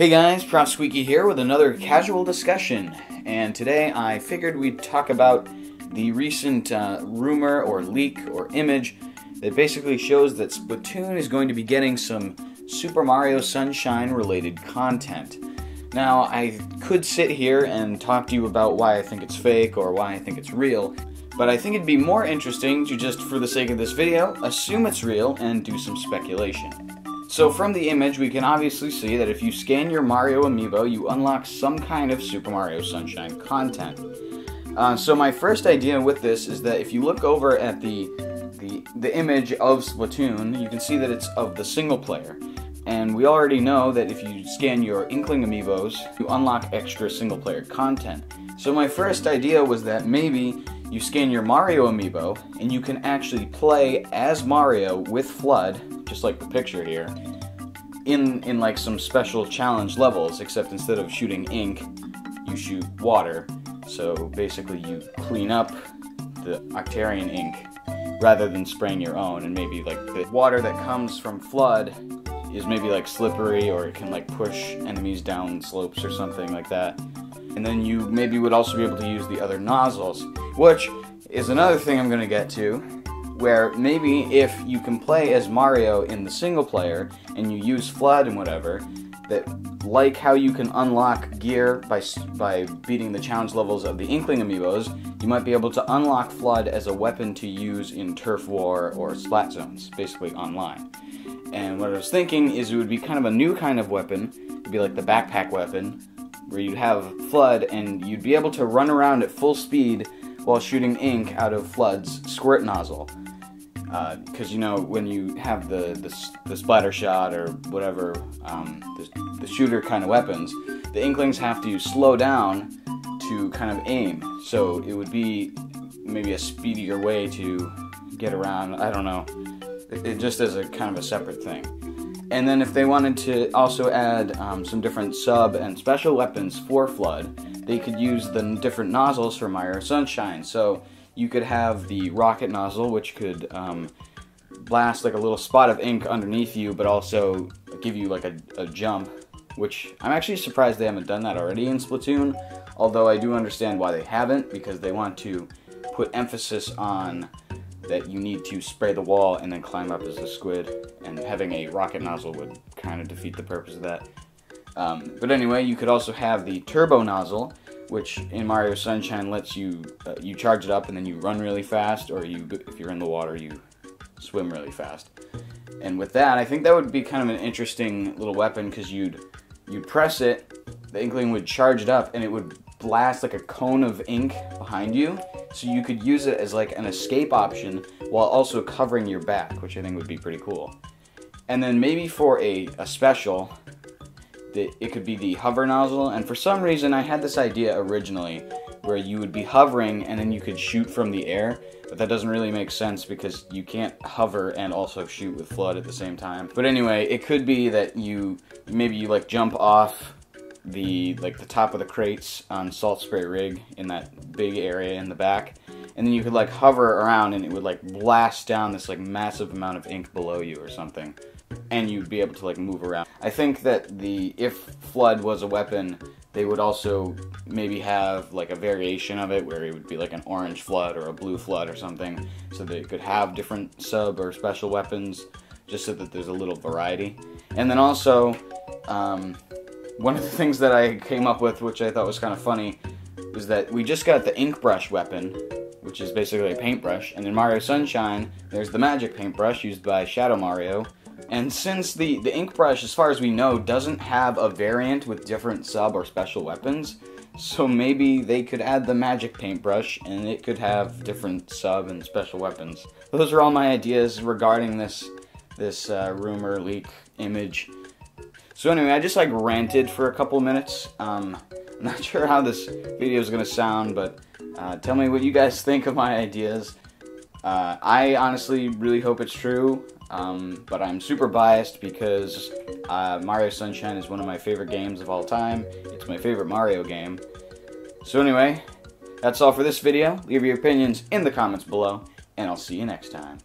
Hey guys, Squeaky here with another casual discussion, and today I figured we'd talk about the recent rumor or leak or image that basically shows that Splatoon is going to be getting some Super Mario Sunshine related content. Now, I could sit here and talk to you about why I think it's fake or why I think it's real, but I think it'd be more interesting to just, for the sake of this video, assume it's real and do some speculation. So from the image, we can obviously see that if you scan your Mario amiibo, you unlock some kind of Super Mario Sunshine content. So my first idea with this is that if you look over at the image of Splatoon, you can see that it's of the single player. And we already know that if you scan your Inkling amiibos, you unlock extra single player content. So my first idea was that maybe you scan your Mario amiibo, and you can actually play as Mario with Flood, just like the picture here, in like some special challenge levels, except instead of shooting ink, you shoot water. So basically you clean up the Octarian ink rather than spraying your own, and maybe like the water that comes from Flood is maybe like slippery, or it can like push enemies down slopes or something like that. And then you maybe would also be able to use the other nozzles, which is another thing I'm going to get to, where maybe if you can play as Mario in the single player and you use Flood and whatever, that like how you can unlock gear by beating the challenge levels of the Inkling amiibos, you might be able to unlock Flood as a weapon to use in Turf War or Splat Zones, basically online. And what I was thinking is it would be kind of a new kind of weapon. It'd be like the backpack weapon, where you'd have Flood and you'd be able to run around at full speed while shooting ink out of Flood's squirt nozzle. Because you know, when you have the splatter shot or whatever, the shooter kind of weapons, the Inklings have to slow down to kind of aim. So it would be maybe a speedier way to get around. I don't know. It just is a kind of a separate thing. And then if they wanted to also add some different sub and special weapons for Flood, they could use the different nozzles for Mario Sunshine. So you could have the rocket nozzle, which could blast like a little spot of ink underneath you, but also give you like a jump, which I'm actually surprised they haven't done that already in Splatoon, although I do understand why they haven't, because they want to put emphasis on that you need to spray the wall and then climb up as a squid, and having a rocket nozzle would kind of defeat the purpose of that. But anyway, you could also have the turbo nozzle, which in Mario Sunshine lets you you charge it up and then you run really fast, or if you're in the water, you swim really fast. And with that, I think that would be kind of an interesting little weapon, because you'd press it, the Inkling would charge it up, and it would blast like a cone of ink behind you, so you could use it as like an escape option while also covering your back, which I think would be pretty cool. And then maybe for a special, it could be the hover nozzle, and for some reason I had this idea originally where you would be hovering and then you could shoot from the air, but that doesn't really make sense because you can't hover and also shoot with Flood at the same time. But anyway, it could be that maybe you like jump off the top of the crates on Salt Spray Rig in that big area in the back, and then you could like hover around and it would like blast down this like massive amount of ink below you or something, and you'd be able to like move around. I think that if Flood was a weapon, they would also maybe have like a variation of it where it would be like an orange Flood or a blue Flood or something, so they could have different sub or special weapons, just so that there's a little variety. And then also, one of the things that I came up with, which I thought was kind of funny, was that we just got the ink brush weapon, which is basically a paintbrush, and in Mario Sunshine, there's the magic paintbrush used by Shadow Mario. And since the ink brush, as far as we know, doesn't have a variant with different sub or special weapons, so maybe they could add the magic paintbrush and it could have different sub and special weapons. Those are all my ideas regarding this rumor, leak, image. So anyway, I just like ranted for a couple minutes. I'm not sure how this video is going to sound, but tell me what you guys think of my ideas. I honestly really hope it's true, but I'm super biased because Mario Sunshine is one of my favorite games of all time. It's my favorite Mario game. So anyway, that's all for this video. Leave your opinions in the comments below, and I'll see you next time.